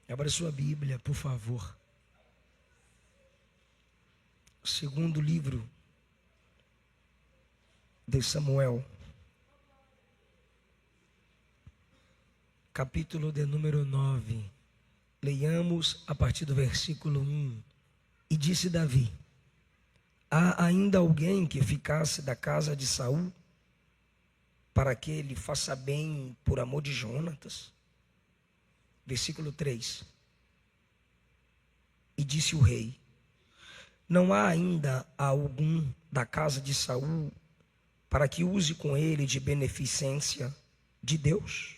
Abra sua Bíblia, por favor. Segundo livro de Samuel, capítulo de número 9. Leiamos a partir do versículo 1. E disse Davi: há ainda alguém que ficasse da casa de Saul, para que ele faça bem por amor de Jonatas? Versículo 3. E disse o rei: não há ainda algum da casa de Saul, para que use com ele de beneficência de Deus?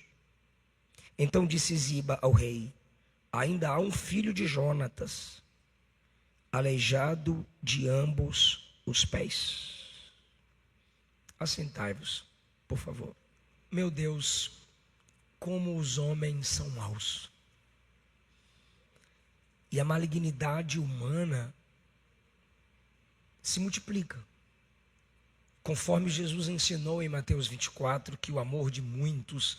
Então disse Ziba ao rei: ainda há um filho de Jonatas, aleijado de ambos os pés. Assentai-vos, por favor. Meu Deus, como os homens são maus. E a malignidade humana se multiplica. Conforme Jesus ensinou em Mateus 24, que o amor de muitos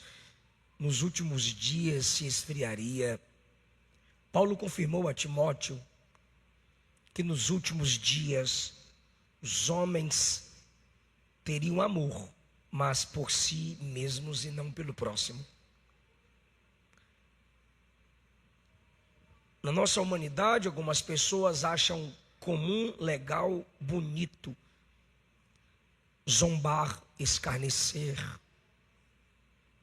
nos últimos dias se esfriaria, Paulo confirmou a Timóteo que nos últimos dias os homens teriam amor, mas por si mesmos e não pelo próximo. Na nossa humanidade, algumas pessoas acham comum, legal, bonito zombar, escarnecer.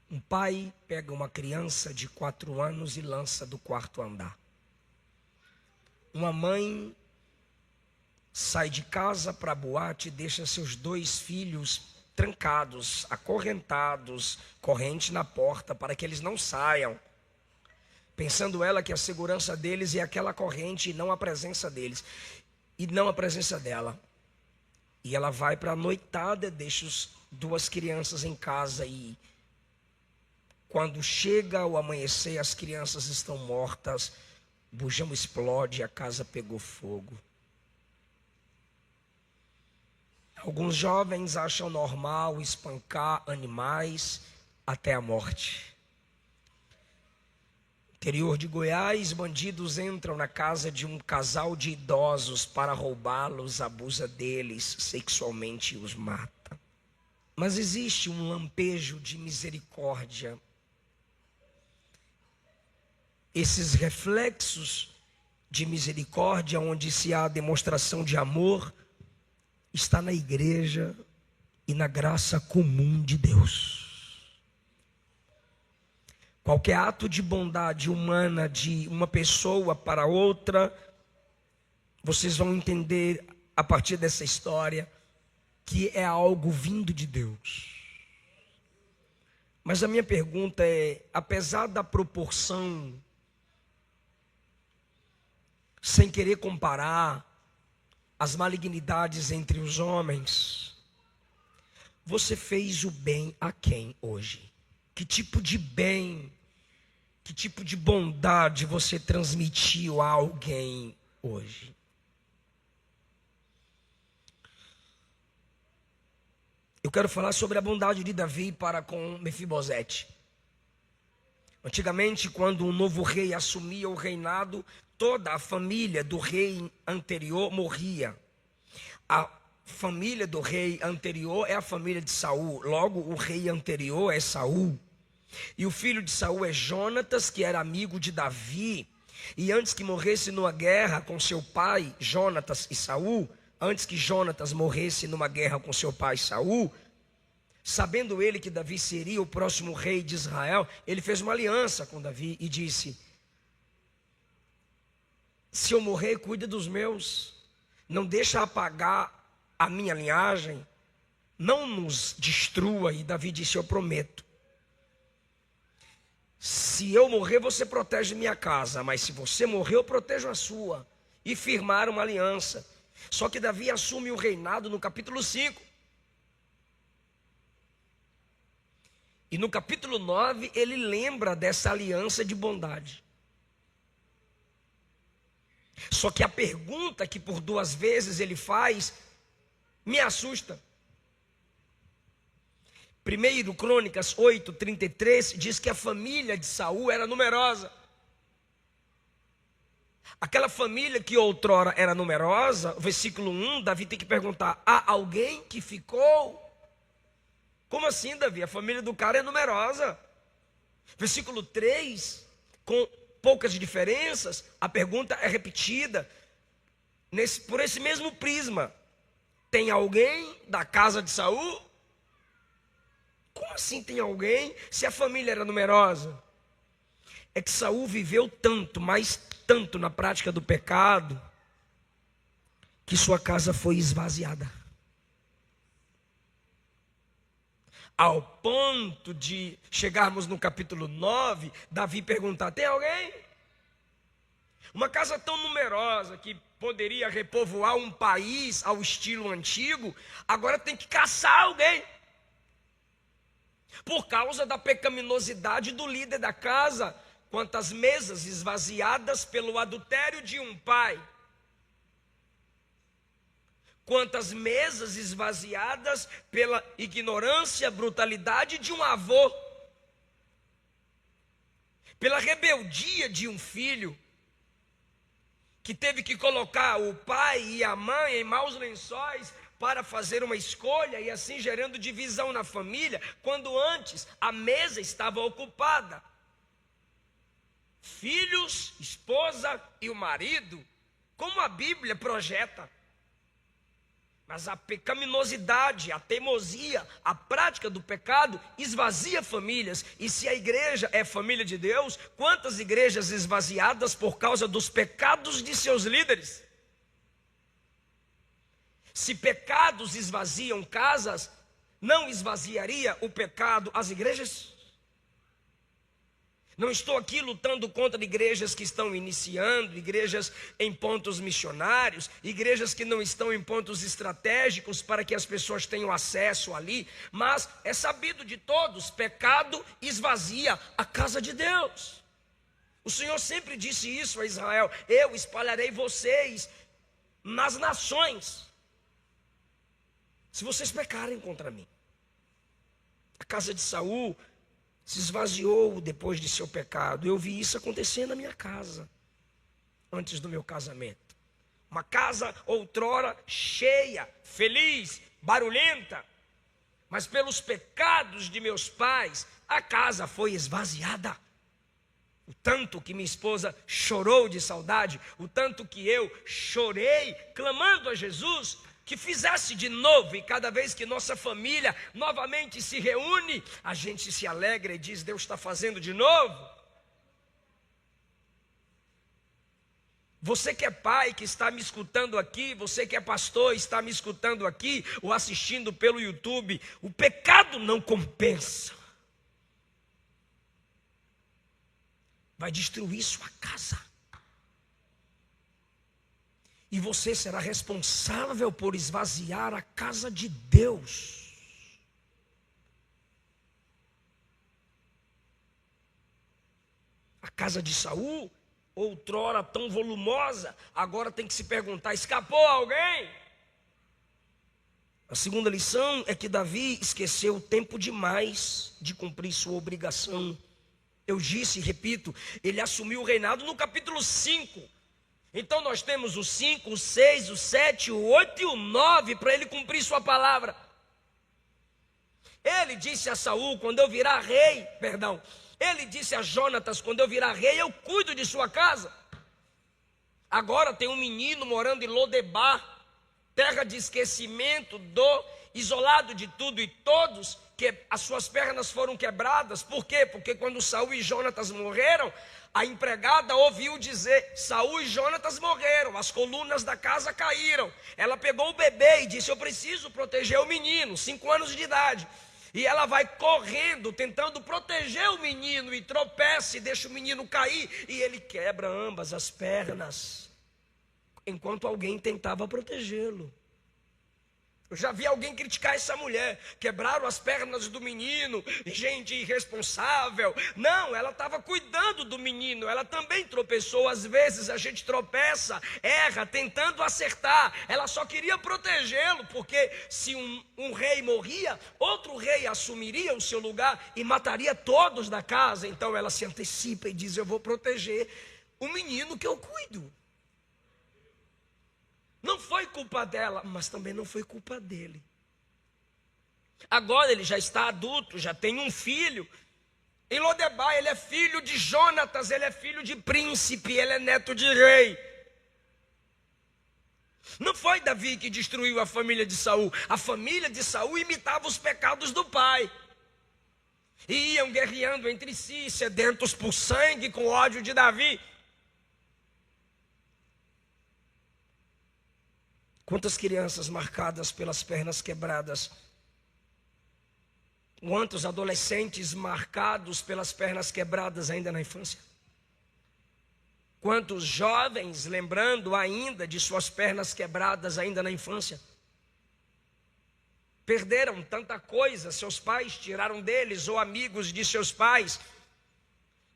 Um pai pega uma criança de 4 anos e lança do quarto andar. Uma mãe sai de casa para a boate e deixa seus 2 filhos trancados, acorrentados, corrente na porta, para que eles não saiam, pensando ela que a segurança deles é aquela corrente e não a presença deles, e não a presença dela. E ela vai para a noitada, deixa as 2 crianças em casa, e quando chega o amanhecer, as crianças estão mortas, o bujão explode e a casa pegou fogo. Alguns jovens acham normal espancar animais até a morte. No interior de Goiás, bandidos entram na casa de um casal de idosos para roubá-los, abusa deles sexualmente e os mata. Mas existe um lampejo de misericórdia. Esses reflexos de misericórdia, onde se há demonstração de amor, está na igreja e na graça comum de Deus. Qualquer ato de bondade humana de uma pessoa para outra, vocês vão entender a partir dessa história que é algo vindo de Deus. Mas a minha pergunta é, apesar da proporção, sem querer comparar as malignidades entre os homens, você fez o bem a quem hoje? Que tipo de bem, que tipo de bondade você transmitiu a alguém hoje? Eu quero falar sobre a bondade de Davi para com Mefibosete. Antigamente, quando um novo rei assumia o reinado, toda a família do rei anterior morria. A família do rei anterior é a família de Saul. Logo, o rei anterior é Saul. E o filho de Saul é Jonatas, que era amigo de Davi. E antes que morresse numa guerra com seu pai, Jonatas e Saul, antes que Jonatas morresse numa guerra com seu pai Saul, sabendo ele que Davi seria o próximo rei de Israel, ele fez uma aliança com Davi e disse: se eu morrer, cuida dos meus, não deixa apagar a minha linhagem, não nos destrua. E Davi disse: eu prometo. Se eu morrer, você protege minha casa, mas se você morrer, eu protejo a sua. E firmaram uma aliança. Só que Davi assume o reinado no capítulo 5. E no capítulo 9, ele lembra dessa aliança de bondade. Só que a pergunta que por 2 vezes ele faz me assusta. 1 Crônicas 8:33 diz que a família de Saul era numerosa. Aquela família que outrora era numerosa, versículo 1, Davi tem que perguntar: há alguém que ficou? Como assim, Davi? A família do cara é numerosa. Versículo 3, com poucas diferenças, a pergunta é repetida por esse mesmo prisma: tem alguém da casa de Saul? Como assim tem alguém, se a família era numerosa? É que Saul viveu tanto, mas tanto na prática do pecado, que sua casa foi esvaziada. Ao ponto de chegarmos no capítulo 9, Davi perguntar: tem alguém? Uma casa tão numerosa que poderia repovoar um país ao estilo antigo, agora tem que caçar alguém. Por causa da pecaminosidade do líder da casa. Quantas mesas esvaziadas pelo adultério de um pai. Quantas mesas esvaziadas pela ignorância, brutalidade de um avô. Pela rebeldia de um filho, que teve que colocar o pai e a mãe em maus lençóis para fazer uma escolha e assim gerando divisão na família, quando antes a mesa estava ocupada. Filhos, esposa e o marido, como a Bíblia projeta. Mas a pecaminosidade, a teimosia, a prática do pecado esvazia famílias. E se a igreja é família de Deus, quantas igrejas esvaziadas por causa dos pecados de seus líderes? Se pecados esvaziam casas, não esvaziaria o pecado as igrejas? Não estou aqui lutando contra igrejas que estão iniciando, igrejas em pontos missionários, igrejas que não estão em pontos estratégicos para que as pessoas tenham acesso ali, mas é sabido de todos: pecado esvazia a casa de Deus. O Senhor sempre disse isso a Israel: eu espalharei vocês nas nações, se vocês pecarem contra mim. A casa de Saul se esvaziou depois de seu pecado. Eu vi isso acontecer na minha casa, antes do meu casamento. Uma casa outrora cheia, feliz, barulhenta, mas pelos pecados de meus pais, a casa foi esvaziada. O tanto que minha esposa chorou de saudade, o tanto que eu chorei, clamando a Jesus que fizesse de novo, e cada vez que nossa família novamente se reúne, a gente se alegra e diz: Deus está fazendo de novo. Você que é pai, que está me escutando aqui, você que é pastor, está me escutando aqui, ou assistindo pelo YouTube, o pecado não compensa. Vai destruir sua casa. E você será responsável por esvaziar a casa de Deus. A casa de Saul, outrora tão volumosa, agora tem que se perguntar: escapou alguém? A segunda lição é que Davi esqueceu tempo demais de cumprir sua obrigação. Eu disse e repito, ele assumiu o reinado no capítulo 5. Então nós temos o 5, o 6, o 7, o 8 e o 9 para ele cumprir sua palavra. Ele disse a Saul: quando eu virar rei, ele disse a Jonatas: quando eu virar rei, eu cuido de sua casa. Agora tem um menino morando em Lodebar, terra de esquecimento, isolado de tudo e todos, que as suas pernas foram quebradas. Por quê? Porque quando Saul e Jonatas morreram, a empregada ouviu dizer: Saul e Jonatas morreram, as colunas da casa caíram. Ela pegou o bebê e disse: eu preciso proteger o menino, 5 anos de idade. E ela vai correndo, tentando proteger o menino, e tropeça e deixa o menino cair, e ele quebra ambas as pernas, enquanto alguém tentava protegê-lo. Eu já vi alguém criticar essa mulher: quebraram as pernas do menino, gente irresponsável. Não, ela estava cuidando do menino, ela também tropeçou. Às vezes a gente tropeça, erra, tentando acertar. Ela só queria protegê-lo, porque se um rei morria, outro rei assumiria o seu lugar e mataria todos da casa. Então ela se antecipa e diz: eu vou proteger o menino que eu cuido. Não foi culpa dela, mas também não foi culpa dele. Agora ele já está adulto, já tem um filho. Em Lodebar ele é filho de Jonatas, ele é filho de príncipe, ele é neto de rei. Não foi Davi que destruiu a família de Saul. A família de Saul imitava os pecados do pai. E iam guerreando entre si, sedentos por sangue, com ódio de Davi. Quantas crianças marcadas pelas pernas quebradas? Quantos adolescentes marcados pelas pernas quebradas ainda na infância? Quantos jovens lembrando ainda de suas pernas quebradas ainda na infância? Perderam tanta coisa, seus pais tiraram deles, ou amigos de seus pais,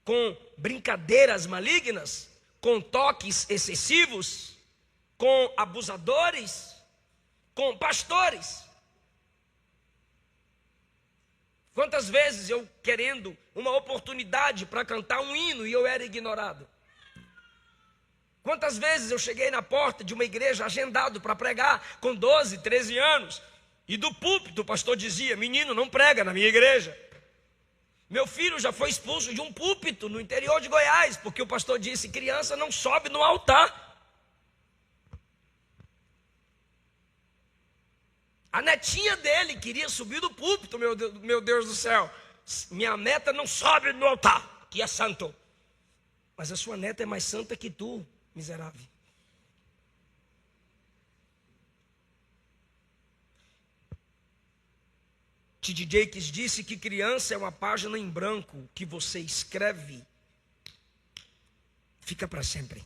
com brincadeiras malignas, com toques excessivos, com abusadores, com pastores. Quantas vezes eu querendo uma oportunidade para cantar um hino e eu era ignorado? Quantas vezes eu cheguei na porta de uma igreja agendado para pregar com 12, 13 anos, e do púlpito o pastor dizia: menino, não prega na minha igreja. Meu filho já foi expulso de um púlpito no interior de Goiás, porque o pastor disse: criança não sobe no altar. A netinha dele queria subir do púlpito, meu Deus do céu. Minha neta não sobe no altar, que é santo. Mas a sua neta é mais santa que tu, miserável. T.D. Jakes disse que criança é uma página em branco que você escreve, fica para sempre.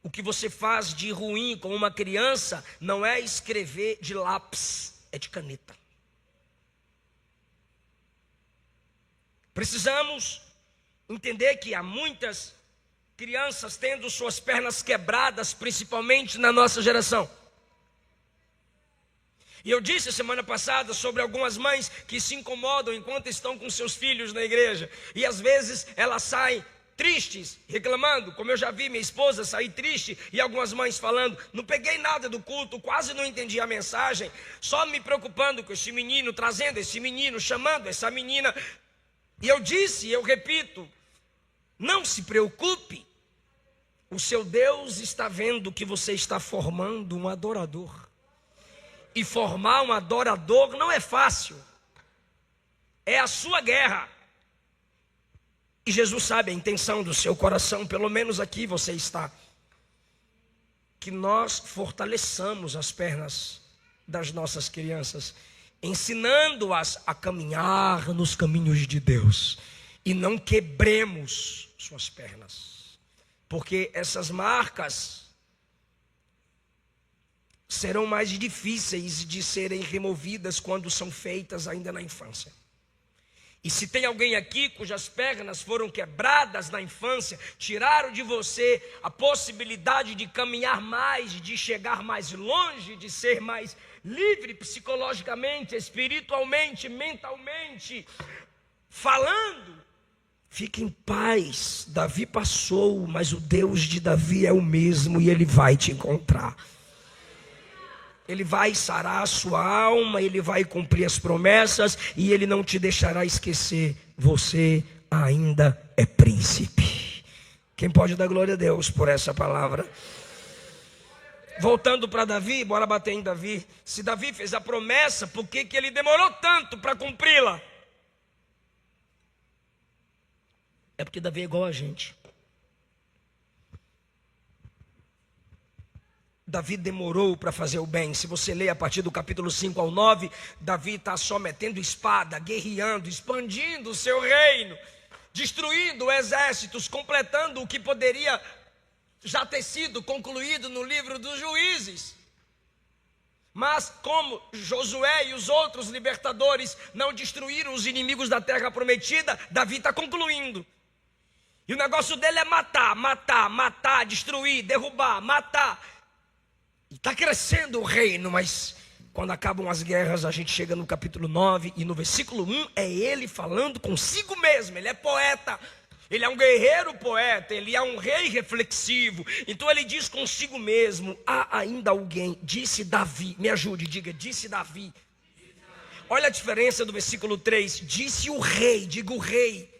O que você faz de ruim com uma criança não é escrever de lápis, é de caneta. Precisamos entender que há muitas crianças tendo suas pernas quebradas, principalmente na nossa geração. E eu disse semana passada sobre algumas mães que se incomodam enquanto estão com seus filhos na igreja. E às vezes elas saem tristes, reclamando, como eu já vi minha esposa sair triste, e algumas mães falando: não peguei nada do culto, quase não entendi a mensagem, só me preocupando com esse menino, trazendo esse menino, chamando essa menina. E eu disse, e eu repito, não se preocupe, o seu Deus está vendo que você está formando um adorador. E formar um adorador não é fácil, é a sua guerra. E Jesus sabe a intenção do seu coração, pelo menos aqui você está. Que nós fortaleçamos as pernas das nossas crianças, ensinando-as a caminhar nos caminhos de Deus. E não quebremos suas pernas. Porque essas marcas serão mais difíceis de serem removidas quando são feitas ainda na infância. E se tem alguém aqui cujas pernas foram quebradas na infância, tiraram de você a possibilidade de caminhar mais, de chegar mais longe, de ser mais livre psicologicamente, espiritualmente, mentalmente, falando, fique em paz. Davi passou, mas o Deus de Davi é o mesmo e ele vai te encontrar. Ele vai sarar a sua alma, ele vai cumprir as promessas e ele não te deixará esquecer. Você ainda é príncipe. Quem pode dar glória a Deus por essa palavra? Voltando para Davi, bora bater em Davi. Se Davi fez a promessa, por que ele demorou tanto para cumpri-la? É porque Davi é igual a gente. Davi demorou para fazer o bem. Se você ler a partir do capítulo 5 ao 9, Davi está só metendo espada, guerreando, expandindo o seu reino, destruindo exércitos, completando o que poderia já ter sido concluído no livro dos Juízes. Mas como Josué e os outros libertadores não destruíram os inimigos da terra prometida, Davi está concluindo. E o negócio dele é matar, matar, matar, destruir, derrubar, matar. E está crescendo o reino, mas quando acabam as guerras, a gente chega no capítulo 9 e no versículo 1 é ele falando consigo mesmo, ele é poeta. Ele é um guerreiro poeta, ele é um rei reflexivo. Então ele diz consigo mesmo: há ainda alguém, disse Davi. Me ajude, diga, disse Davi. Olha a diferença do versículo 3. Disse o rei, diga o rei.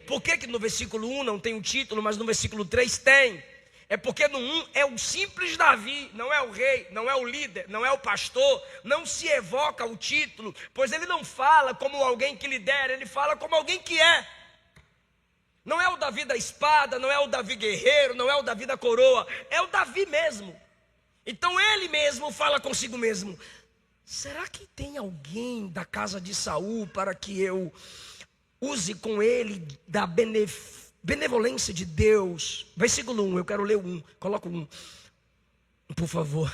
Por que no versículo 1 não tem o título, mas no versículo 3 tem? É porque no 1 é o simples Davi, não é o rei, não é o líder, não é o pastor. Não se evoca o título, pois ele não fala como alguém que lidera, ele fala como alguém que é. Não é o Davi da espada, não é o Davi guerreiro, não é o Davi da coroa, é o Davi mesmo. Então ele mesmo fala consigo mesmo: será que tem alguém da casa de Saul para que eu use com ele da benevolência de Deus? Versículo 1, eu quero ler o 1, coloca o 1, por favor.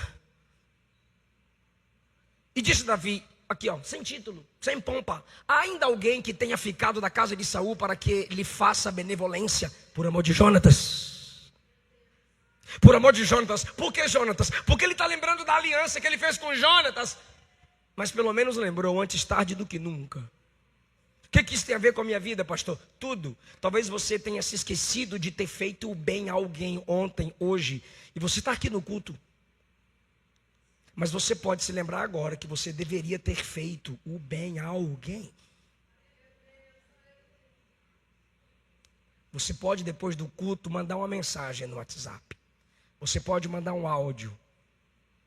E disse Davi, aqui ó, sem título, sem pompa: há ainda alguém que tenha ficado da casa de Saul para que lhe faça benevolência por amor de Jonatas? Por amor de Jonatas. Por que Jonatas? Porque ele está lembrando da aliança que ele fez com Jonatas. Mas pelo menos lembrou, antes tarde do que nunca. O que isso tem a ver com a minha vida, pastor? Tudo. Talvez você tenha se esquecido de ter feito o bem a alguém ontem, hoje, e você está aqui no culto. Mas você pode se lembrar agora que você deveria ter feito o bem a alguém. Você pode, depois do culto, mandar uma mensagem no WhatsApp. Você pode mandar um áudio.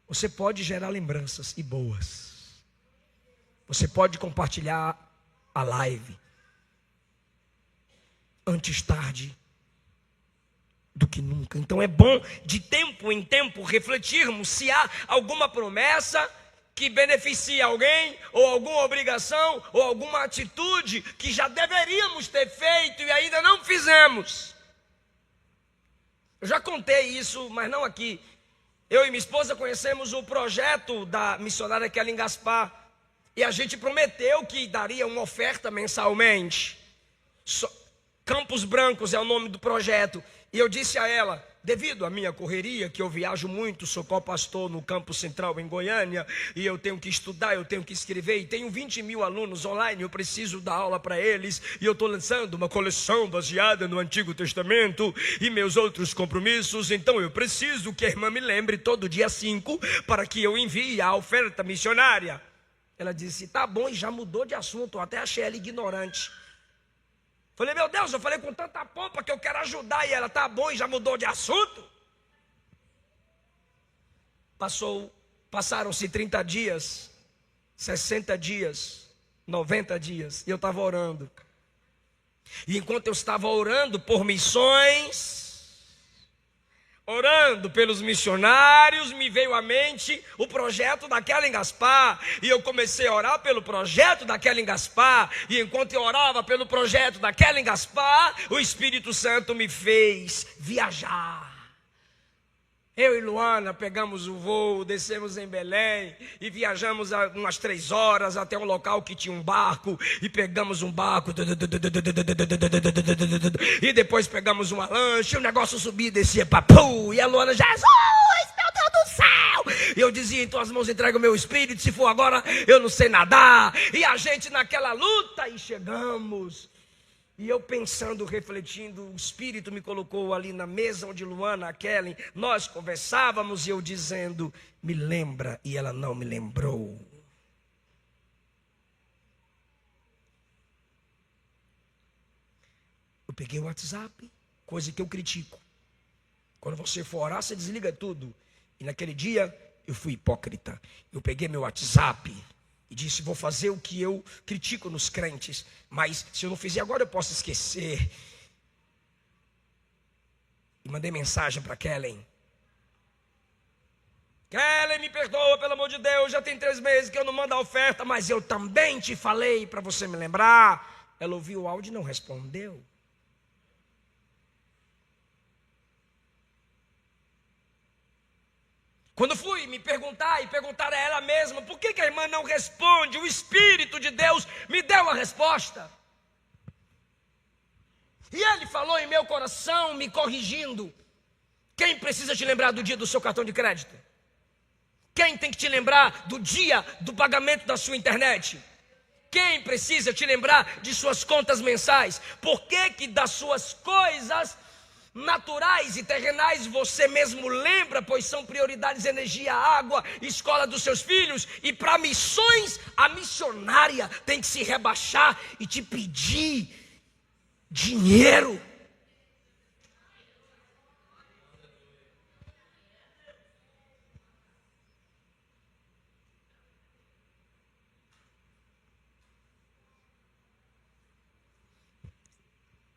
Você pode gerar lembranças e boas. Você pode compartilhar a live antes tarde do que nunca. Então é bom de tempo em tempo refletirmos se há alguma promessa que beneficia alguém, ou alguma obrigação, ou alguma atitude que já deveríamos ter feito e ainda não fizemos. Eu já contei isso, mas não aqui. Eu e minha esposa conhecemos o projeto da missionária Kellen Gaspar. E a gente prometeu que daria uma oferta mensalmente. Campos Brancos é o nome do projeto. E eu disse a ela: devido à minha correria, que eu viajo muito, sou co-pastor no Campo Central em Goiânia, e eu tenho que estudar, eu tenho que escrever, e tenho 20 mil alunos online, eu preciso dar aula para eles, e eu estou lançando uma coleção baseada no Antigo Testamento, e meus outros compromissos, então eu preciso que a irmã me lembre todo dia 5, para que eu envie a oferta missionária. Ela disse: tá bom, e já mudou de assunto, eu até achei ela ignorante. Falei: meu Deus, eu falei com tanta pompa que eu quero ajudar, e ela: tá bom, e já mudou de assunto. Passaram-se 30 dias, 60 dias, 90 dias, e eu estava orando. E enquanto eu estava orando por missões, orando pelos missionários, me veio à mente o projeto da Kellen Gaspar. E eu comecei a orar pelo projeto da Kellen Gaspar. E enquanto eu orava pelo projeto da Kellen Gaspar, o Espírito Santo me fez viajar. Eu e Luana pegamos o voo, descemos em Belém e viajamos umas 3 horas até um local que tinha um barco. E pegamos um barco e depois pegamos uma lancha. O negócio subia e descia, papu. E a Luana: Jesus, meu Deus do céu. E eu dizia: em tuas mãos entrego o meu espírito, se for agora eu não sei nadar. E a gente naquela luta, e chegamos. E eu pensando, refletindo, o Espírito me colocou ali na mesa onde Luana, a Kellen, nós conversávamos, e eu dizendo: me lembra, e ela não me lembrou. Eu peguei o WhatsApp, coisa que eu critico. Quando você for orar, você desliga tudo. E naquele dia, eu fui hipócrita. Eu peguei meu WhatsApp e disse: vou fazer o que eu critico nos crentes, mas se eu não fizer agora eu posso esquecer. E mandei mensagem para Kellen: Kellen, me perdoa, pelo amor de Deus, já tem 3 meses que eu não mando a oferta, mas eu também te falei para você me lembrar. Ela ouviu o áudio e não respondeu. Quando fui me perguntar, e perguntar a ela mesma: por que a irmã não responde? O Espírito de Deus me deu a resposta. E Ele falou em meu coração, me corrigindo: quem precisa te lembrar do dia do seu cartão de crédito? Quem tem que te lembrar do dia do pagamento da sua internet? Quem precisa te lembrar de suas contas mensais? Por que das suas coisas naturais e terrenais você mesmo lembra? Pois são prioridades: energia, água, escola dos seus filhos. E para missões, a missionária tem que se rebaixar e te pedir dinheiro.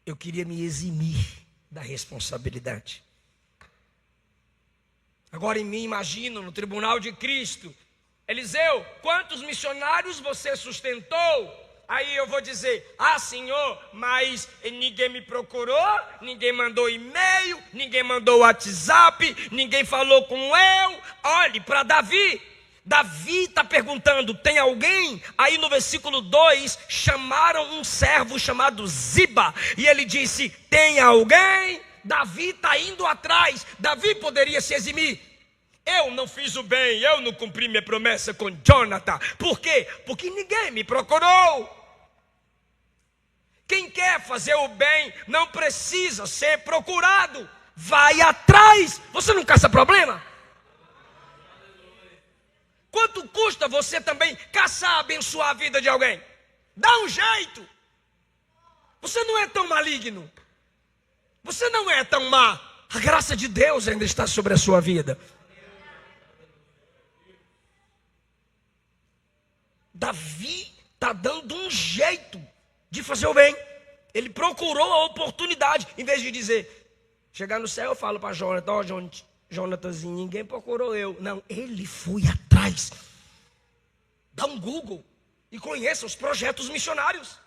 Eu queria me eximir da responsabilidade. Agora em mim imagino no tribunal de Cristo: Eliseu, quantos missionários você sustentou? Aí eu vou dizer: ah, Senhor, mas ninguém me procurou, ninguém mandou e-mail, ninguém mandou WhatsApp, ninguém falou com eu. Olhe para Davi. Davi está perguntando: tem alguém? Aí no versículo 2, chamaram um servo chamado Ziba, e ele disse: tem alguém? Davi está indo atrás. Davi poderia se eximir: eu não fiz o bem, eu não cumpri minha promessa com Jonathan. Por quê? Porque ninguém me procurou. Quem quer fazer o bem não precisa ser procurado. Vai atrás. Você não caça problema? Quanto custa você também caçar, abençoar a vida de alguém? Dá um jeito. Você não é tão maligno. Você não é tão má. A graça de Deus ainda está sobre a sua vida. Davi está dando um jeito de fazer o bem. Ele procurou a oportunidade. Em vez de dizer, chegar no céu eu falo para Jonathan: ó, Jonathanzinho, ninguém procurou eu. Não, ele foi atrás. Dá um Google e conheça os projetos missionários.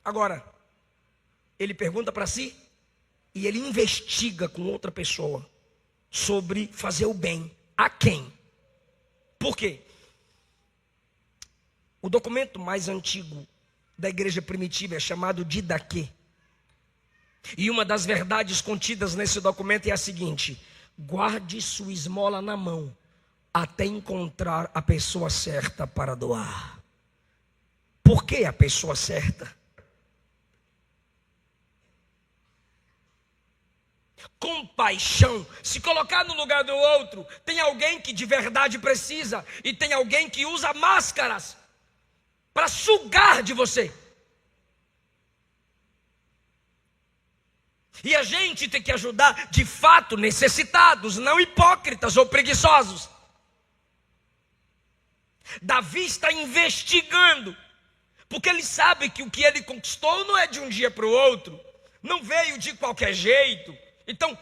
Agora, ele pergunta para si e ele investiga com outra pessoa sobre fazer o bem. A quem? Por quê? O documento mais antigo da igreja primitiva é chamado Didaquê. E uma das verdades contidas nesse documento é a seguinte: guarde sua esmola na mão até encontrar a pessoa certa para doar. Por que a pessoa certa? Compaixão, se colocar no lugar do outro. Tem alguém que de verdade precisa, e tem alguém que usa máscaras para sugar de você. E a gente tem que ajudar de fato necessitados, não hipócritas ou preguiçosos. Davi está investigando, porque ele sabe que o que ele conquistou não é de um dia para o outro, não veio de qualquer jeito. Então,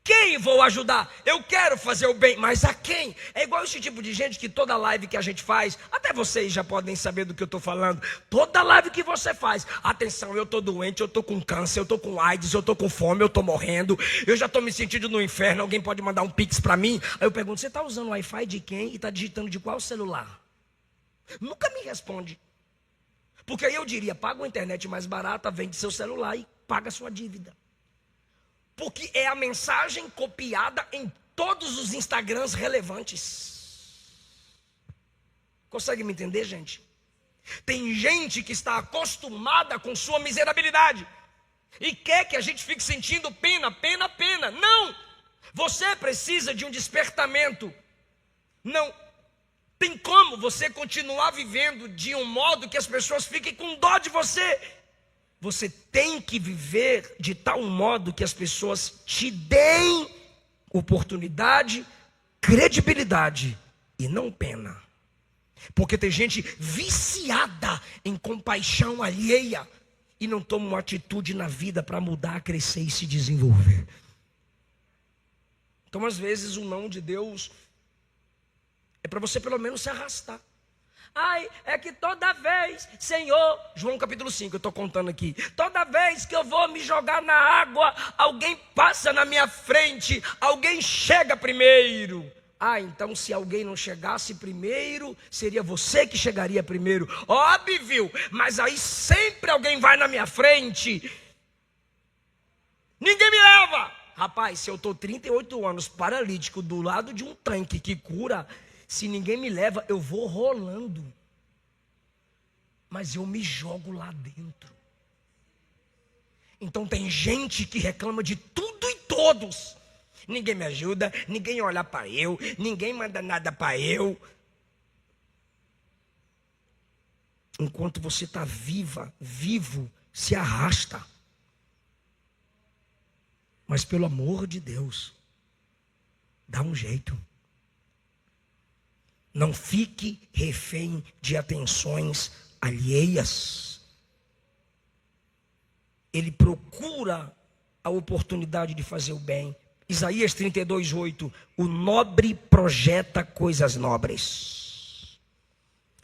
quem vou ajudar? Eu quero fazer o bem, mas a quem? É igual esse tipo de gente que toda live que a gente faz, até vocês já podem saber do que eu estou falando. Toda live que você faz: atenção, eu estou doente, eu estou com câncer, eu estou com AIDS, eu estou com fome, eu estou morrendo, eu já estou me sentindo no inferno, alguém pode mandar um pix para mim? Aí eu pergunto: você está usando o Wi-Fi de quem? E está digitando de qual celular? Nunca me responde. Porque aí eu diria: paga uma internet mais barata, vende seu celular e paga sua dívida. Porque é a mensagem copiada em todos os Instagrams relevantes. Consegue me entender, gente? Tem gente que está acostumada com sua miserabilidade e quer que a gente fique sentindo pena, pena, pena. Não! Você precisa de um despertamento. Não tem como você continuar vivendo de um modo que as pessoas fiquem com dó de você. Você tem que viver de tal modo que as pessoas te deem oportunidade, credibilidade e não pena. Porque tem gente viciada em compaixão alheia e não toma uma atitude na vida para mudar, crescer e se desenvolver. Então, às vezes, o não de Deus é para você pelo menos se arrastar. Ai, é que toda vez, Senhor, João capítulo 5, eu estou contando aqui. Toda vez que eu vou me jogar na água, alguém passa na minha frente, alguém chega primeiro. Ah, então se alguém não chegasse primeiro, seria você que chegaria primeiro. Óbvio, mas aí sempre alguém vai na minha frente. Ninguém me leva. Rapaz, se eu estou 38 anos paralítico do lado de um tanque que cura, Se ninguém me leva, eu vou rolando. Mas eu me jogo lá dentro. Então tem gente que reclama de tudo e todos. Ninguém me ajuda, ninguém olha para eu, ninguém manda nada para eu. Enquanto você está vivo, se arrasta. Mas pelo amor de Deus, dá um jeito. Não fique refém de atenções alheias. Ele procura a oportunidade de fazer o bem. Isaías 32:8. O nobre projeta coisas nobres.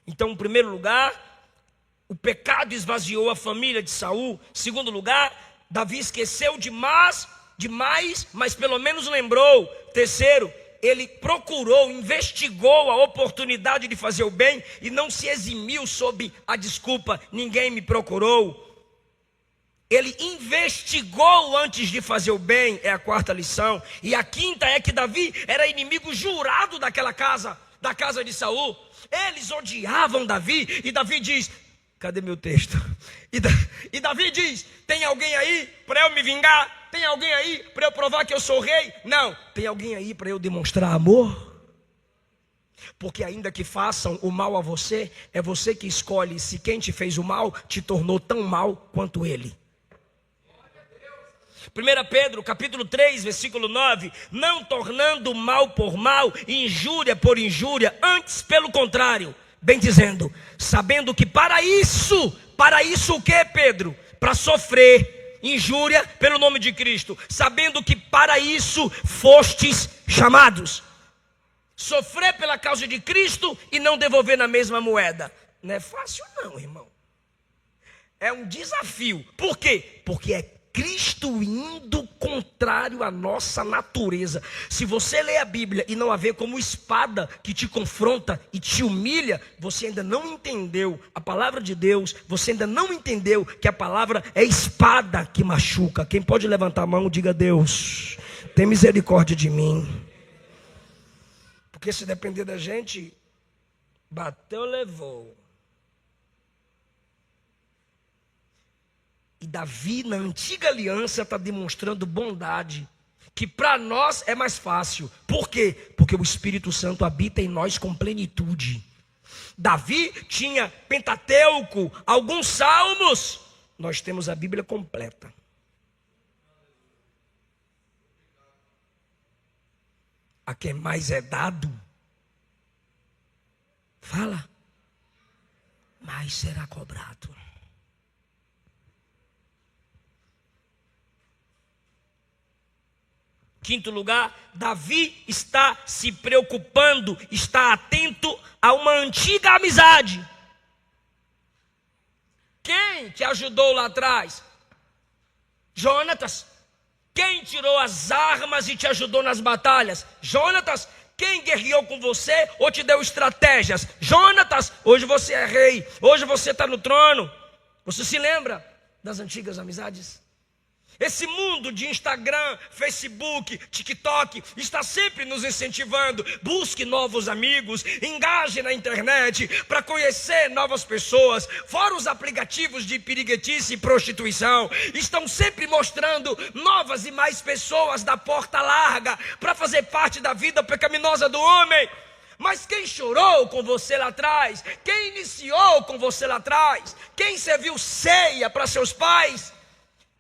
Então, em primeiro lugar, o pecado esvaziou a família de Saul. Em segundo lugar, Davi esqueceu demais, mas pelo menos lembrou. Terceiro, ele procurou, investigou a oportunidade de fazer o bem e não se eximiu sob a desculpa, ninguém me procurou. Ele investigou antes de fazer o bem, é a quarta lição. E a quinta é que Davi era inimigo jurado daquela casa, da casa de Saul. Eles odiavam Davi, e Davi diz, cadê meu texto? E Davi diz, tem alguém aí para eu me vingar? Tem alguém aí para eu provar que eu sou rei? Não, tem alguém aí para eu demonstrar amor? Porque ainda que façam o mal a você, é você que escolhe se quem te fez o mal te tornou tão mal quanto ele. 1 Pedro, capítulo 3, versículo 9. Não tornando mal por mal, injúria por injúria, antes pelo contrário, bem dizendo, sabendo que para isso o que, Pedro? Para sofrer injúria pelo nome de Cristo, sabendo que para isso fostes chamados. Sofrer pela causa de Cristo e não devolver na mesma moeda. Não é fácil não, irmão. É um desafio. Por quê? Porque é Cristo indo contrário à nossa natureza. Se você lê a Bíblia e não a vê como espada que te confronta e te humilha, você ainda não entendeu a palavra de Deus, você ainda não entendeu que a palavra é espada que machuca. Quem pode levantar a mão, diga: Deus, tem misericórdia de mim. Porque se depender da gente, bateu, levou. E Davi, na antiga aliança, está demonstrando bondade, que para nós é mais fácil. Por quê? Porque o Espírito Santo habita em nós com plenitude. Davi tinha Pentateuco, alguns salmos. Nós temos a Bíblia completa. A quem mais é dado, fala, mais será cobrado. Quinto lugar, Davi está se preocupando, está atento a uma antiga amizade. Quem te ajudou lá atrás? Jonatas. Quem tirou as armas e te ajudou nas batalhas? Jonatas. Quem guerreou com você ou te deu estratégias? Jonatas. Hoje você é rei, hoje você está no trono. Você se lembra das antigas amizades? Esse mundo de Instagram, Facebook, TikTok está sempre nos incentivando. Busque novos amigos, engaje na internet para conhecer novas pessoas. Fora os aplicativos de piriguetice e prostituição, estão sempre mostrando novas e mais pessoas da porta larga para fazer parte da vida pecaminosa do homem. Mas quem chorou com você lá atrás? Quem iniciou com você lá atrás? Quem serviu ceia para seus pais?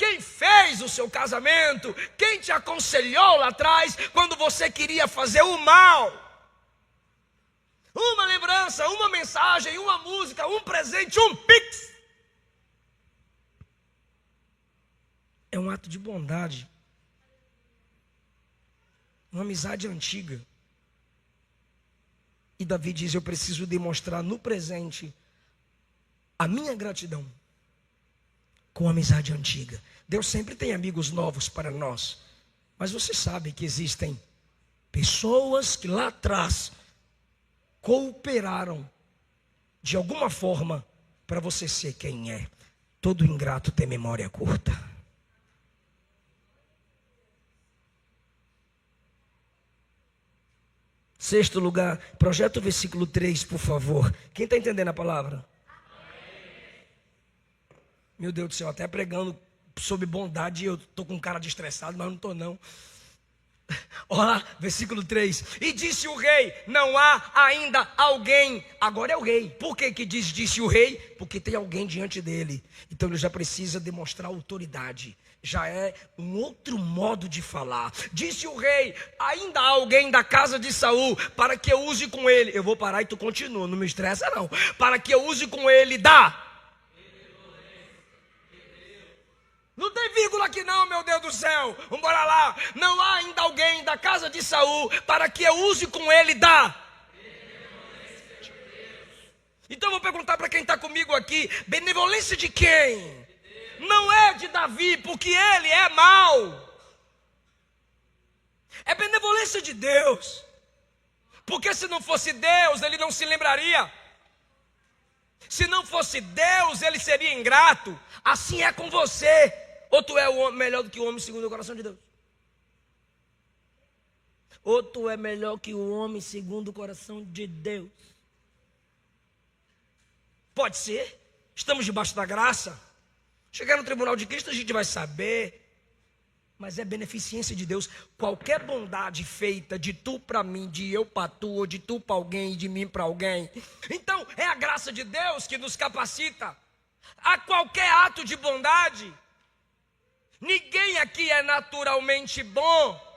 Quem fez o seu casamento? Quem te aconselhou lá atrás quando você queria fazer o mal? Uma lembrança, uma mensagem, uma música, um presente, um pix. É um ato de bondade. Uma amizade antiga. E Davi diz: eu preciso demonstrar no presente a minha gratidão com a amizade antiga. Deus sempre tem amigos novos para nós. Mas você sabe que existem pessoas que lá atrás cooperaram de alguma forma para você ser quem é. Todo ingrato tem memória curta. Sexto lugar, projeta o versículo 3, por favor. Quem está entendendo a palavra? Meu Deus do céu, até pregando sobre bondade, eu estou com cara de estressado, mas não estou não. Olha lá, versículo 3. E disse o rei, não há ainda alguém. Agora é o rei. Por que disse o rei? Porque tem alguém diante dele. Então ele já precisa demonstrar autoridade. Já é um outro modo de falar. Disse o rei, ainda há alguém da casa de Saul, para que eu use com ele. Eu vou parar e tu continua, não me estressa não. Para que eu use com ele, Não tem vírgula aqui não, meu Deus do céu. Vamos lá. Não há ainda alguém da casa de Saul, para que eu use com ele, Então eu vou perguntar para quem está comigo aqui, benevolência de quem? Não é de Davi, porque ele é mau. É benevolência de Deus. Porque se não fosse Deus, ele não se lembraria. Se não fosse Deus, ele seria ingrato. Assim é com você. Ou tu é o homem melhor do que o homem segundo o coração de Deus? Ou tu é melhor que o homem segundo o coração de Deus? Pode ser. Estamos debaixo da graça. Chegar no tribunal de Cristo a gente vai saber. Mas é beneficência de Deus. Qualquer bondade feita de tu para mim, de eu para tu, ou de tu para alguém e de mim para alguém. Então é a graça de Deus que nos capacita a qualquer ato de bondade. Ninguém aqui é naturalmente bom.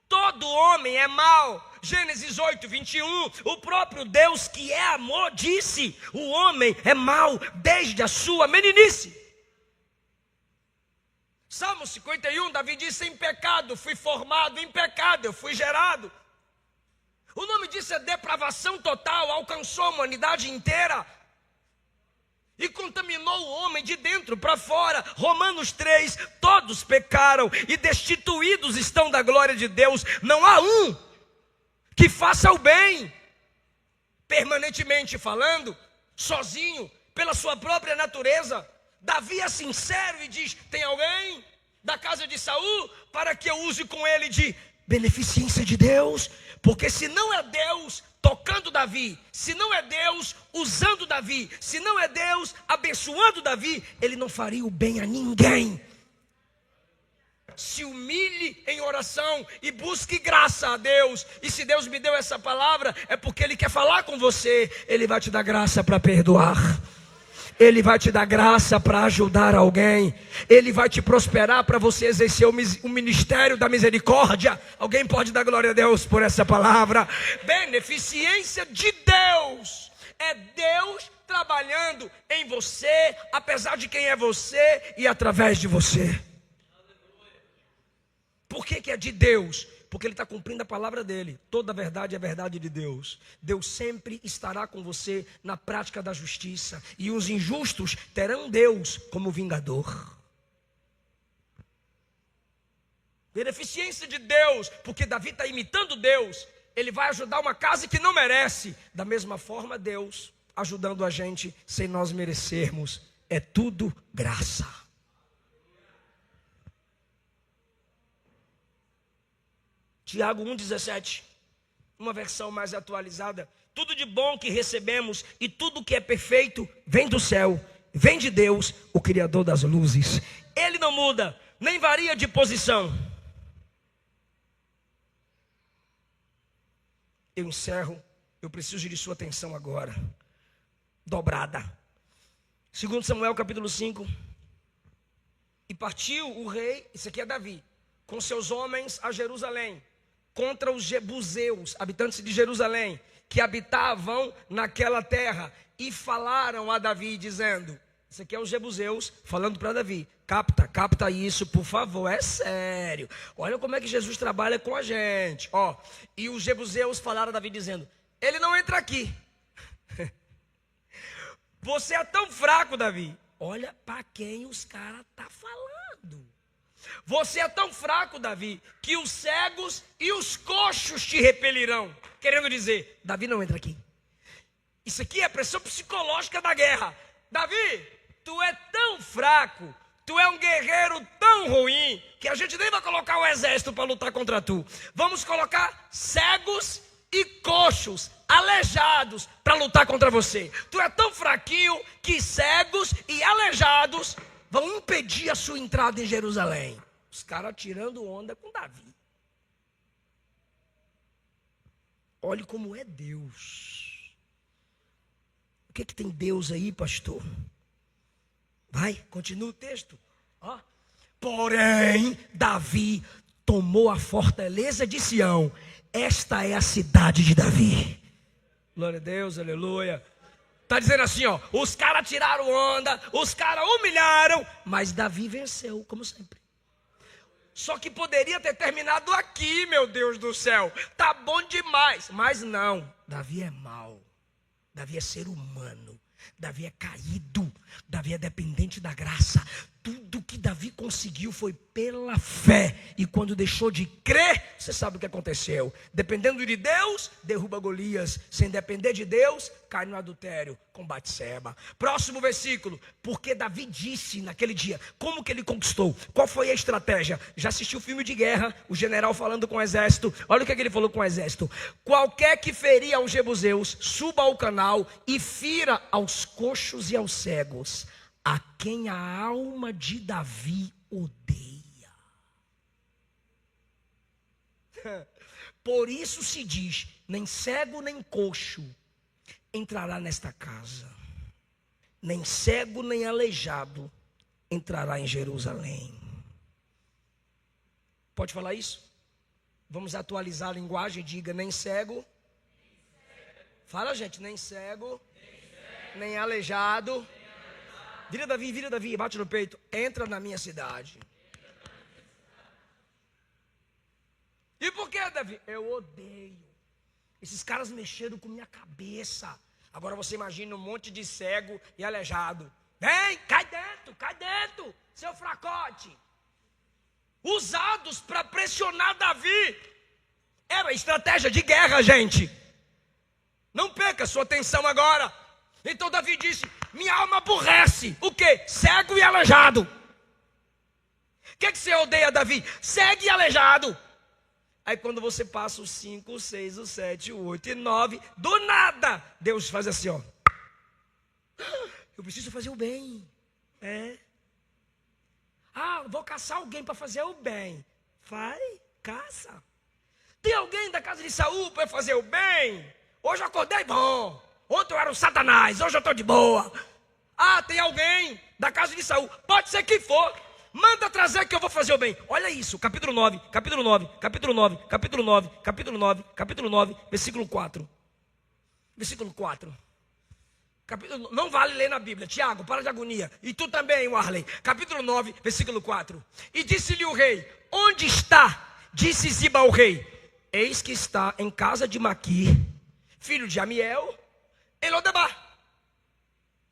Todo homem é mau. Gênesis 8, 21, o próprio Deus que é amor disse, o homem é mau desde a sua meninice. Salmo 51, Davi disse, em pecado fui formado, em pecado eu fui gerado. O nome disso é depravação total, alcançou a humanidade inteira. E contaminou o homem de dentro para fora. Romanos 3, todos pecaram e destituídos estão da glória de Deus. Não há um que faça o bem, permanentemente falando, sozinho, pela sua própria natureza. Davi é sincero e diz, tem alguém da casa de Saul para que eu use com ele de beneficência de Deus? Porque se não é Deus tocando Davi, se não é Deus usando Davi, se não é Deus abençoando Davi, ele não faria o bem a ninguém. Se humilhe em oração e busque graça a Deus. E se Deus me deu essa palavra, é porque Ele quer falar com você. Ele vai te dar graça para perdoar. Ele vai te dar graça para ajudar alguém. Ele vai te prosperar para você exercer o ministério da misericórdia. Alguém pode dar glória a Deus por essa palavra? Beneficência de Deus. É Deus trabalhando em você, apesar de quem é você e através de você. Por que é de Deus? Porque Ele está cumprindo a palavra dEle. Toda a verdade é a verdade de Deus. Deus sempre estará com você na prática da justiça. E os injustos terão Deus como vingador. Beneficência de Deus, porque Davi está imitando Deus. Ele vai ajudar uma casa que não merece. Da mesma forma, Deus ajudando a gente sem nós merecermos. É tudo graça. Tiago 1,17, uma versão mais atualizada. Tudo de bom que recebemos e tudo que é perfeito vem do céu, vem de Deus, o Criador das luzes. Ele não muda, nem varia de posição. Eu encerro, eu preciso de sua atenção agora, dobrada. 2 Samuel capítulo 5. E partiu o rei, isso aqui é Davi, com seus homens a Jerusalém, contra os jebuseus, habitantes de Jerusalém, que habitavam naquela terra, e falaram a Davi, dizendo, isso aqui é os jebuseus falando para Davi, capta isso, por favor, é sério, olha como é que Jesus trabalha com a gente, e os jebuseus falaram a Davi, dizendo, ele não entra aqui, você é tão fraco, Davi, olha para quem os caras estão falando. Você é tão fraco, Davi, que os cegos e os coxos te repelirão. Querendo dizer, Davi não entra aqui. Isso aqui é a pressão psicológica da guerra. Davi, tu é tão fraco Tu é um guerreiro tão ruim que a gente nem vai colocar o exército para lutar contra tu. Vamos colocar cegos e coxos, aleijados, para lutar contra você. Tu é tão fraquinho que cegos e aleijados vão impedir a sua entrada em Jerusalém. Os caras tirando onda com Davi. Olhe como é Deus. O que tem Deus aí, pastor? Vai, continua o texto. Ó. Porém, Davi tomou a fortaleza de Sião. Esta é a cidade de Davi. Glória a Deus, aleluia. Está dizendo assim, ó, os caras tiraram onda, os caras humilharam, mas Davi venceu, como sempre. Só que poderia ter terminado aqui, meu Deus do céu. Tá bom demais, mas não. Davi é mau. Davi é ser humano. Davi é caído. Davi é dependente da graça. Tudo que Davi conseguiu foi pela fé. E quando deixou de crer, você sabe o que aconteceu. Dependendo de Deus, derruba Golias. Sem depender de Deus, cai no adultério com Batseba. Próximo versículo. Porque Davi disse naquele dia, como que ele conquistou? Qual foi a estratégia? Já assistiu o filme de guerra, o general falando com o exército. Olha o que ele falou com o exército. Qualquer que ferir aos jebuseus, suba ao canal e fira aos coxos e aos cegos, a quem a alma de Davi odeia. Por isso se diz, nem cego nem coxo entrará nesta casa, nem cego nem aleijado entrará em Jerusalém. Pode falar isso? Vamos atualizar a linguagem, diga nem cego. Fala, gente, nem cego, nem aleijado. Vira Davi, bate no peito. Entra na minha cidade. E por que, Davi? Eu odeio. Esses caras mexeram com minha cabeça. Agora você imagina um monte de cego e aleijado. Vem, cai dentro, seu fracote. Usados para pressionar Davi. Era estratégia de guerra, gente. Não perca sua atenção agora. Então Davi disse, minha alma aborrece. O quê? Cego e aleijado. O que você odeia, Davi? Cego e aleijado. Aí quando você passa o 5, o 6, o 7, o 8 e 9, do nada, Deus faz assim, ó. Eu preciso fazer o bem. Vou caçar alguém para fazer o bem. Vai, caça. Tem alguém da casa de Saul para fazer o bem? Hoje eu acordei bom. Ontem eu era o Satanás, hoje eu estou de boa. Tem alguém da casa de Saul, pode ser que for. Manda trazer que eu vou fazer o bem. Olha isso, capítulo 9, versículo 4. Versículo 4. Não vale ler na Bíblia, Tiago, para de agonia. E tu também, Warley. Capítulo 9, versículo 4. E disse-lhe o rei, onde está? Disse Ziba ao rei, eis que está em casa de Maqui, filho de Amiel, em Lodebar.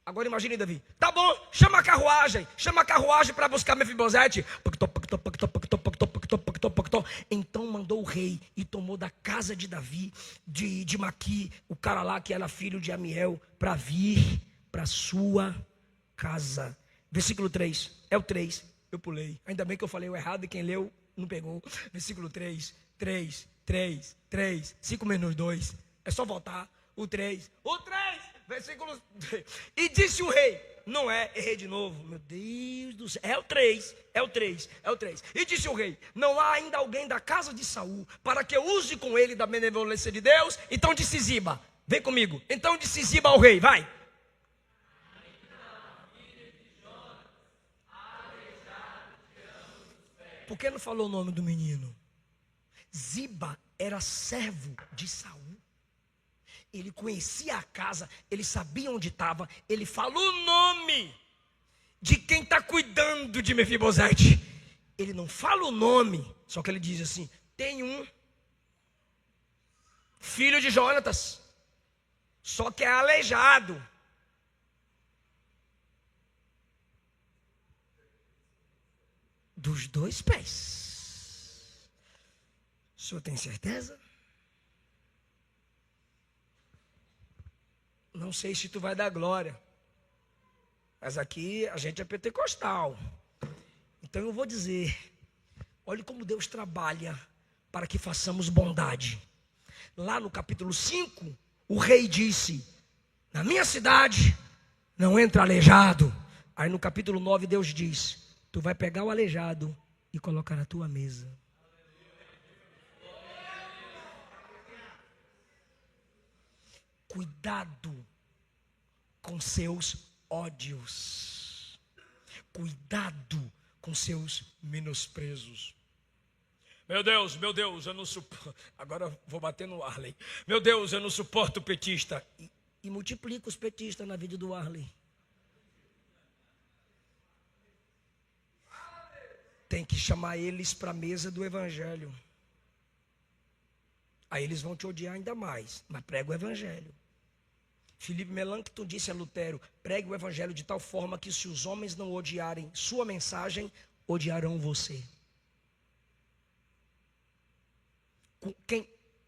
Agora imagine Davi. Tá bom, chama a carruagem para buscar Mefibosete. Então mandou o rei e tomou da casa de Davi, de Maqui, o cara lá que era filho de Amiel, para vir para sua casa. Versículo 3, é o 3, eu pulei. Ainda bem que eu falei o errado e quem leu não pegou. Versículo 3, 5 menos 2, é só voltar. O 3, versículo 3. E disse o rei, não é, errei de novo, meu Deus do céu, é o 3. E disse o rei, não há ainda alguém da casa de Saul, para que eu use com ele da benevolência de Deus? Então disse Ziba, vem comigo, então disse Ziba ao rei, vai. Por que não falou o nome do menino? Ziba era servo de Saul. Ele conhecia a casa, ele sabia onde estava, ele falou o nome de quem está cuidando de Mefibosete. Ele não fala o nome, só que ele diz assim, tem um filho de Jonatas, só que é aleijado. Dos 2 pés. O senhor tem certeza? Não sei se tu vai dar glória, mas aqui a gente é pentecostal. Então eu vou dizer, olhe como Deus trabalha para que façamos bondade. Lá no capítulo 5, o rei disse: na minha cidade não entra aleijado. Aí no capítulo 9 Deus diz: tu vai pegar o aleijado e colocar na tua mesa. Cuidado com seus ódios. Cuidado com seus menosprezos. Meu Deus, eu não suporto. Agora vou bater no Arley. Meu Deus, eu não suporto petista. E multiplica os petistas na vida do Arley. Tem que chamar eles para a mesa do evangelho. Aí eles vão te odiar ainda mais. Mas prega o evangelho. Filipe Melanchthon disse a Lutero: pregue o evangelho de tal forma que se os homens não odiarem sua mensagem, odiarão você.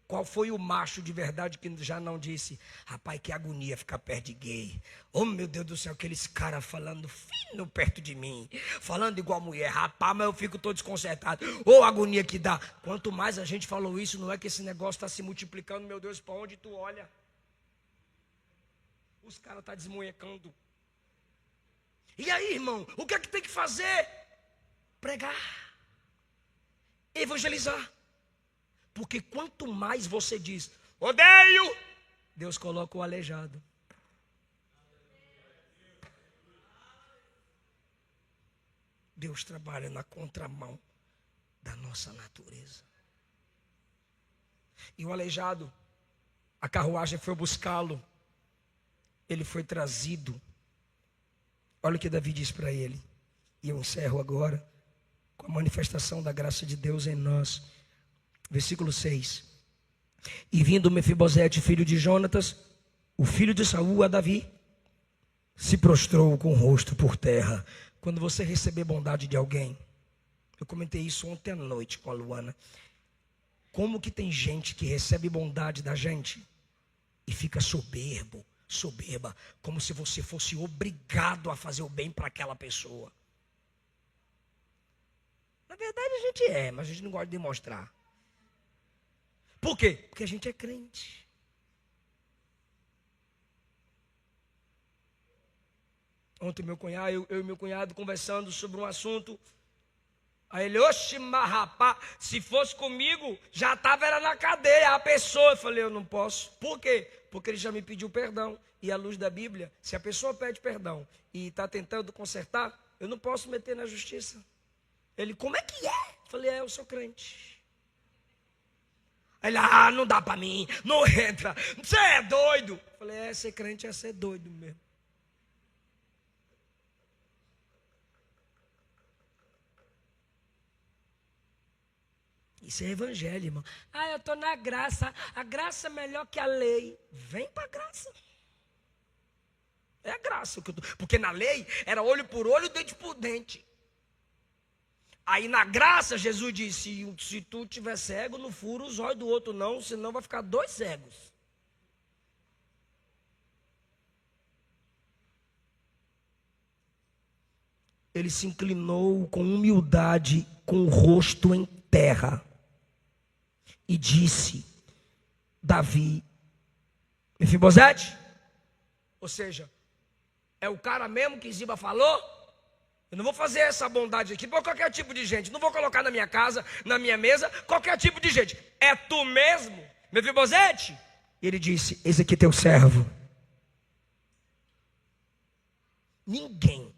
Qual foi o macho de verdade que já não disse: rapaz, que agonia ficar perto de gay. Oh meu Deus do céu, aqueles caras falando fino perto de mim, falando igual mulher. Rapaz, mas eu fico todo desconcertado. Oh, agonia que dá. Quanto mais a gente falou isso, não é que esse negócio está se multiplicando, meu Deus, para onde tu olha? Os caras estão desmunhecando. E aí, irmão, o que é que tem que fazer? Pregar. Evangelizar. Porque quanto mais você diz, odeio, Deus coloca o aleijado. Deus trabalha na contramão da nossa natureza. E o aleijado, a carruagem foi buscá-lo. Ele foi trazido. Olha o que Davi diz para ele. E eu encerro agora com a manifestação da graça de Deus em nós. Versículo 6. E vindo Mefibosete, filho de Jonatas, o filho de Saul, a Davi, se prostrou com o rosto por terra. Quando você receber bondade de alguém, eu comentei isso ontem à noite com a Luana. Como que tem gente que recebe bondade da gente e fica soberba, como se você fosse obrigado a fazer o bem para aquela pessoa. Na verdade a gente é, mas a gente não gosta de demonstrar. Por quê? Porque a gente é crente. Ontem eu e meu cunhado conversando sobre um assunto. Aí ele, oxe, mas rapaz, se fosse comigo, já estava na cadeia a pessoa. Eu falei, eu não posso. Por quê? Porque ele já me pediu perdão. E à luz da Bíblia, se a pessoa pede perdão e está tentando consertar, eu não posso meter na justiça. Ele, como é que é? Eu falei, eu sou crente. Ele, não dá para mim, não entra, você é doido. Eu falei, ser crente é ser doido mesmo. Isso é evangelho, irmão. Eu estou na graça. A graça é melhor que a lei. Vem para a graça. É a graça. Porque na lei era olho por olho, dente por dente. Aí na graça Jesus disse, se tu estiver cego, não fura os olhos do outro não, senão vai ficar 2 cegos. Ele se inclinou com humildade, com o rosto em terra. E disse, Davi, Mefibosete, ou seja, é o cara mesmo que Ziba falou? Eu não vou fazer essa bondade aqui para qualquer tipo de gente. Não vou colocar na minha casa, na minha mesa, qualquer tipo de gente. É tu mesmo, Mefibosete? Ele disse, eis aqui teu servo. Ninguém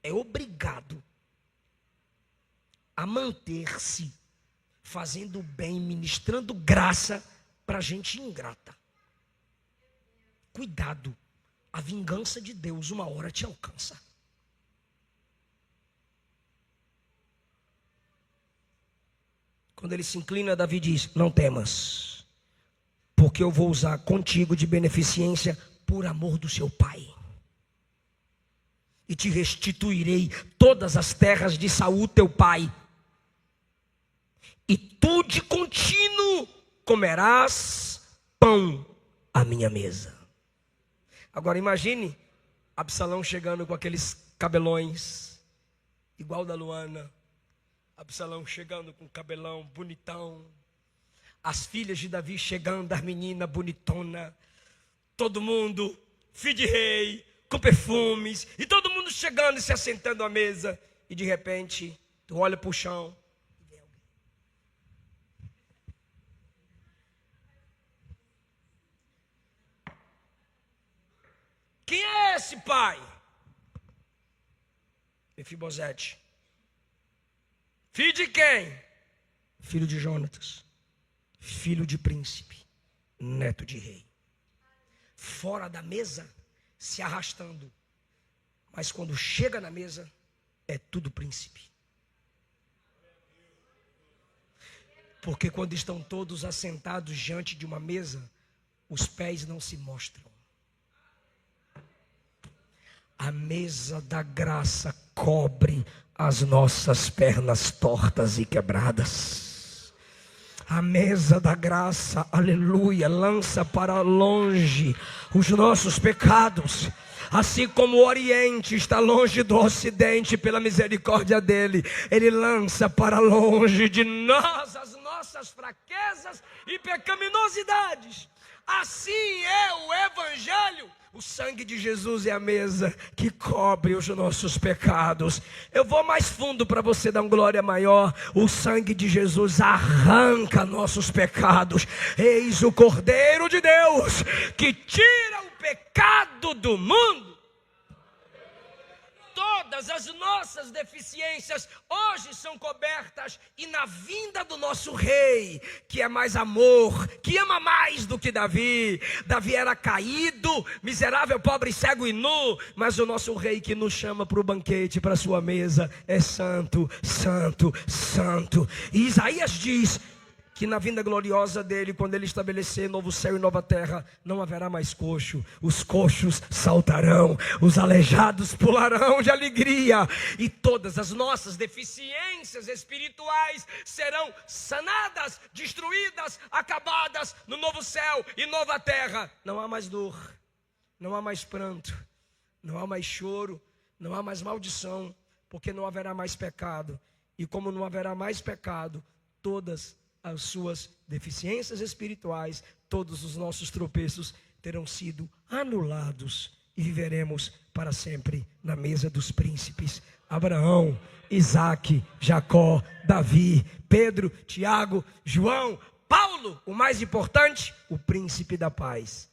é obrigado a manter-se fazendo bem, ministrando graça para gente ingrata. Cuidado, a vingança de Deus uma hora te alcança. Quando ele se inclina, Davi diz, não temas, porque eu vou usar contigo de beneficência por amor do seu pai. E te restituirei todas as terras de Saul teu pai. E tu de contínuo comerás pão à minha mesa. Agora imagine Absalão chegando com aqueles cabelões igual da Luana. Absalão chegando com cabelão bonitão. As filhas de Davi chegando, as meninas bonitona. Todo mundo, filho de rei, com perfumes. E todo mundo chegando e se assentando à mesa. E de repente, tu olha para o chão. E vem alguém. Quem é esse pai? Mefibosete. Filho de quem? Filho de Jonatas. Filho de príncipe. Neto de rei. Fora da mesa, se arrastando. Mas quando chega na mesa, é tudo príncipe. Porque quando estão todos assentados diante de uma mesa, os pés não se mostram. A mesa da graça cobre as nossas pernas tortas e quebradas. A mesa da graça, aleluia, lança para longe os nossos pecados. Assim como o Oriente está longe do Ocidente pela misericórdia dele, ele lança para longe de nós as nossas fraquezas e pecaminosidades. Assim é o Evangelho. O sangue de Jesus é a mesa que cobre os nossos pecados. Eu vou mais fundo para você dar uma glória maior. O sangue de Jesus arranca nossos pecados. Eis o Cordeiro de Deus que tira o pecado do mundo. Todas as nossas deficiências hoje são cobertas. E na vinda do nosso rei, que é mais amor, que ama mais do que Davi. Davi era caído, miserável, pobre, cego e nu. Mas o nosso rei que nos chama para o banquete, para a sua mesa, é santo, santo, santo. E Isaías diz que na vinda gloriosa dele, quando ele estabelecer novo céu e nova terra, não haverá mais coxo. Os coxos saltarão, os aleijados pularão de alegria. E todas as nossas deficiências espirituais serão sanadas, destruídas, acabadas no novo céu e nova terra. Não há mais dor, não há mais pranto, não há mais choro, não há mais maldição, porque não haverá mais pecado. E como não haverá mais pecado, todas as suas deficiências espirituais, todos os nossos tropeços terão sido anulados e viveremos para sempre na mesa dos príncipes. Abraão, Isaque, Jacó, Davi, Pedro, Tiago, João, Paulo, o mais importante, o príncipe da paz,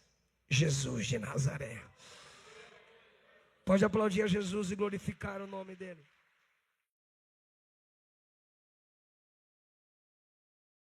Jesus de Nazaré. Pode aplaudir a Jesus e glorificar o nome dele.